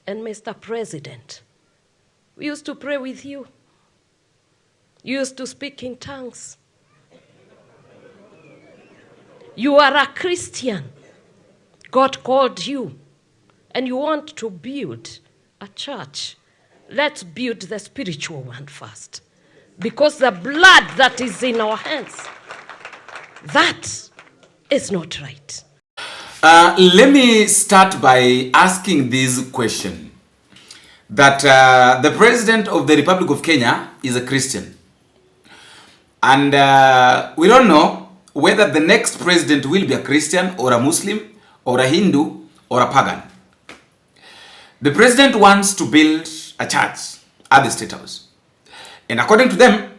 And Mr. President, we used to pray with you. You used to speak in tongues. You are a Christian. God called you, and you want to build a church. Let's build the spiritual one first. Because the blood that is in our hands, that is not right. Let me start by asking this question. That the President of the Republic of Kenya is a Christian. And we don't know whether the next president will be a Christian or a Muslim or a Hindu or a pagan. The president wants to build a church at the Statehouse. And according to them,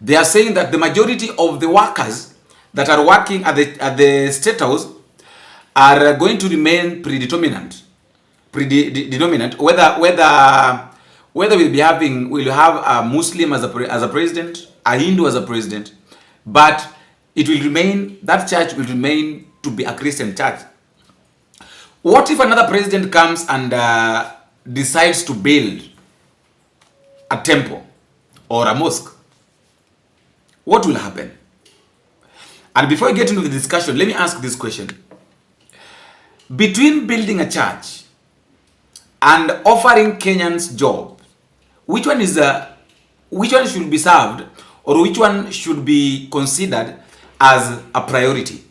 they are saying that the majority of the workers that are working at the Statehouse are going to remain predominant, whether we'll have a Muslim as a president, a Hindu as a president, but it will remain, that church will remain to be a Christian church. What if another president comes and decides to build a temple or a mosque? What will happen? And before I get into the discussion, let me ask this question. Between building a church and offering Kenyans jobs, which one should be served, or which one should be considered as a priority?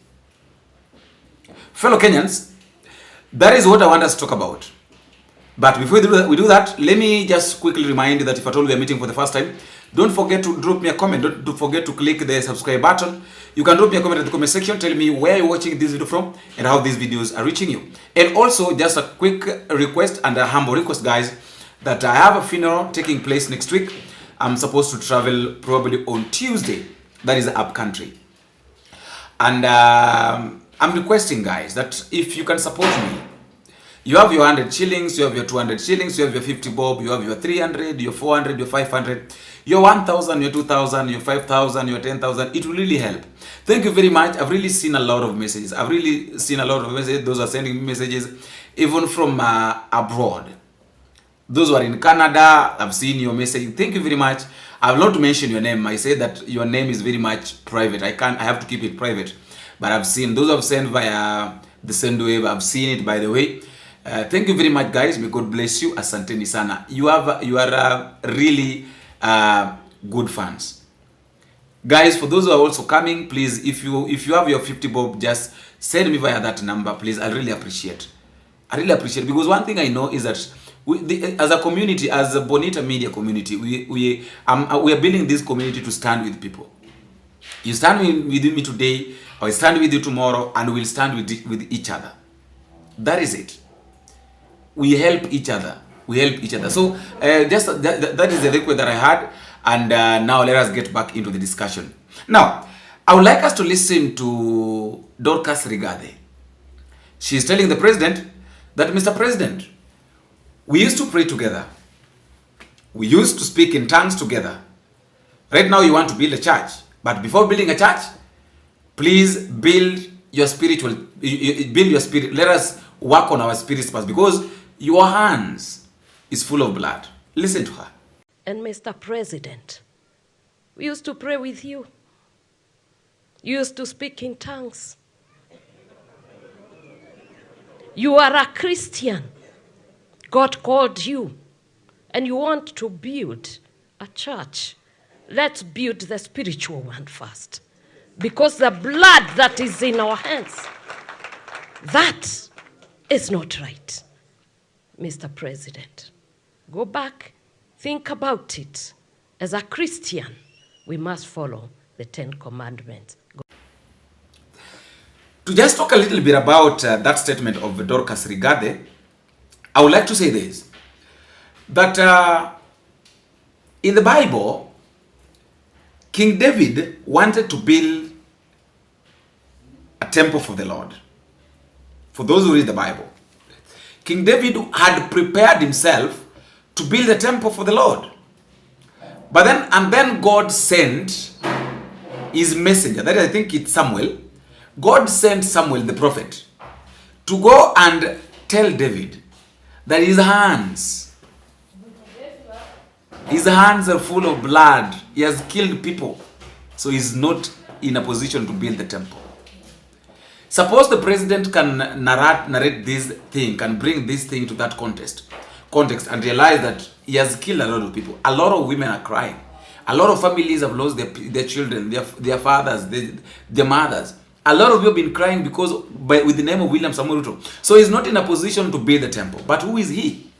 Fellow Kenyans, that is what I want us to talk about. But before we do that, let me just quickly remind you that if at all we are meeting for the first time, don't forget to drop me a comment. Don't forget to click the subscribe button. You can drop me a comment in the comment section. Tell me where you're watching this video from and how these videos are reaching you. And also, just a quick request and a humble request, guys, that I have a funeral taking place next week. I'm supposed to travel probably on Tuesday. That is up country. And I'm requesting, guys, that if you can support me, you have your 100 shillings, you have your 200 shillings, you have your 50 bob, you have your 300, your 400, your 500, your 1,000, your 2,000, your 5,000, your 10,000. It will really help. Thank you very much. I've really seen a lot of messages. Those are sending messages even from abroad. Those who are in Canada, I've seen your message. Thank you very much. I will not mention your name. I say that your name is very much private. I have to keep it private. But I've seen those who have sent via the send wave. I've seen it, by the way. Thank you very much, guys. May God bless you. Asanteni sana. You are really good fans, guys. For those who are also coming, please, if you have your 50 bob, just send me via that number, please. I really appreciate. Because one thing I know is that as a community, as a Bonita Media community, we are building this community to stand with people. You stand with me today, I will stand with you tomorrow, and we'll stand with each other. That is it. We help each other. So just that is the request that I had, and now let us get back into the discussion. Now, I would like us to listen to Dorcas Rigathi. She is telling the president that, Mr. President, we used to pray together. We used to speak in tongues together. Right now you want to build a church, but before building a church, please build your spiritual, build your spirit. Let us work on our spirits first, because your hands is full of blood. Listen to her. And Mr. President, we used to pray with you. You used to speak in tongues. You are a Christian. God called you, and you want to build a church. Let's build the spiritual one first. Because the blood that is in our hands, that is not right. Mr. President, go back, think about it. As a Christian, we must follow the 10 Commandments. To just talk a little bit about that statement of Dorcas Rigathi, I would like to say this, that in the Bible, King David wanted to build a temple for the Lord. For those who read the Bible, King David had prepared himself to build a temple for the Lord. But then God sent his messenger, that I think it's Samuel. God sent Samuel the prophet to go and tell David that his hands are full of blood. He has killed people. So he's not in a position to build the temple. Suppose the president can narrate this thing, can bring this thing to that context and realize that he has killed a lot of people. A lot of women are crying. A lot of families have lost their children, their fathers, their mothers. A lot of you have been crying because with the name of William Samoei Ruto. So he's not in a position to build the temple. But who is he?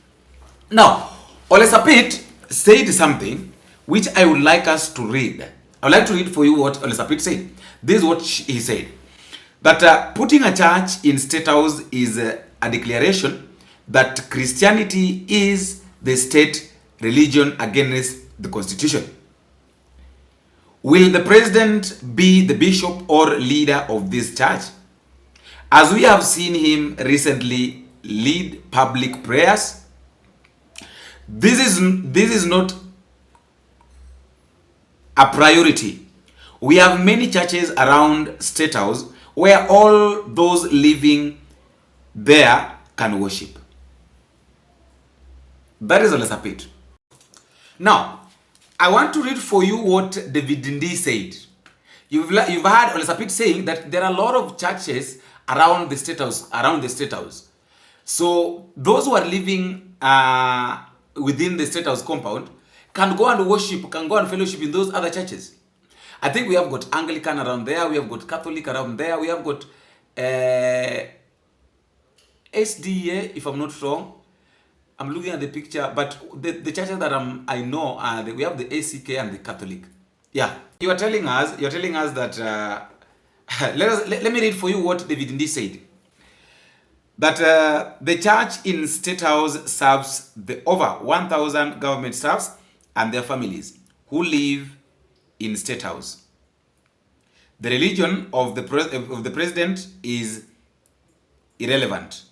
Now, Olesapit said something which I would like us to read. I would like to read for you what Olesapit said. This is what he said. That putting a church in Statehouse is a declaration that Christianity is the state religion against the constitution. Will the president be the bishop or leader of this church? As we have seen him recently lead public prayers, this is not a priority. We have many churches around Statehouse where all those living there can worship. That is Olesapit. Now, I want to read for you what David Ndi said. You've heard Olesapit saying that there are a lot of churches around the Statehouse. So those who are living within the Statehouse compound can go and worship, can go and fellowship in those other churches. I think we have got Anglican around there, we have got Catholic around there, we have got SDA, if I'm not wrong. I'm looking at the picture, but the churches that I know are we have the ACK and the Catholic. Yeah, you're telling us that let me read for you what David Ndi said. That the church in Statehouse serves the over 1,000 government staffs and their families who live in Statehouse. The religion of the president is irrelevant.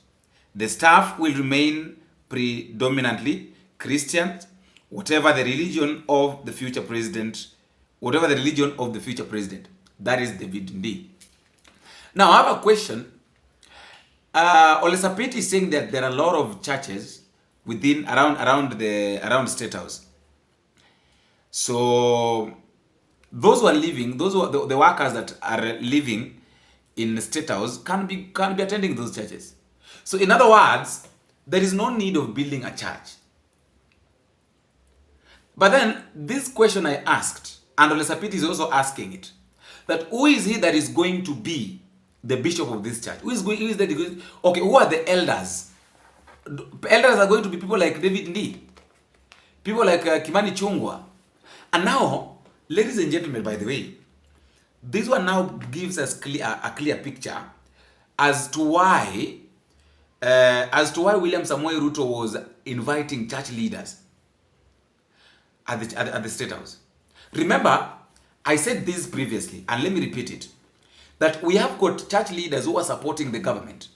The staff will remain predominantly Christian, whatever the religion of the future president. That is David Ndi. Now I have a question. Olesapit is saying that there are a lot of churches around Statehouse. So those who are living, the workers that are living in Statehouse can be attending those churches. So in other words, there is no need of building a church. But then this question I asked, and Olesapit is also asking it, that who is he that is going to be the bishop of this church? Who are the elders? Elders are going to be people like David Ndi, people like Kimani Chungwa. And now, ladies and gentlemen, by the way, this one now gives us a clear picture as to why William Samoei Ruto was inviting church leaders at the Statehouse. Remember, I said this previously, and let me repeat it, that we have got church leaders who are supporting the government,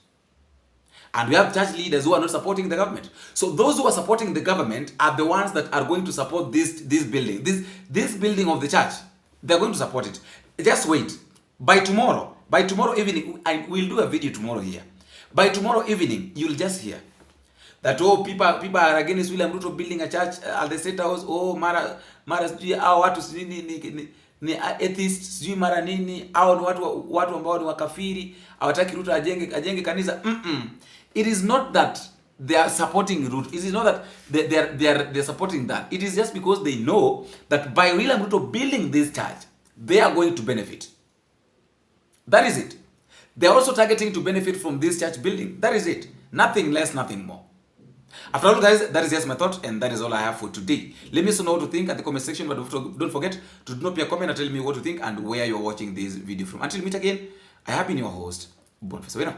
and we have church leaders who are not supporting the government. So those who are supporting the government are the ones that are going to support this building, this building of the church. They're going to support it. Just wait. By tomorrow evening, we'll do a video tomorrow here. By tomorrow evening, you'll just hear that people are against William Ruto building a church at the Statehouse. Oh, mara sijui hao watu ni atheists, sijui mara nini, hao ni watu ambao ni wakafiri, hawataki Ruto ajenge kanisa. It is not that they are supporting Ruto. It is not that they are supporting that. It is just because they know that by William Ruto building this church, they are going to benefit. That is it. They are also targeting to benefit from this church building. That is it. Nothing less, nothing more. After all, guys, that is just my thought, and that is all I have for today. Let me know what to think at the comment section, but don't forget to drop your comment and tell me what you think and where you're watching this video from. Until we meet again, I have been your host, Bonfasawena.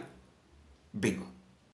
Bingo.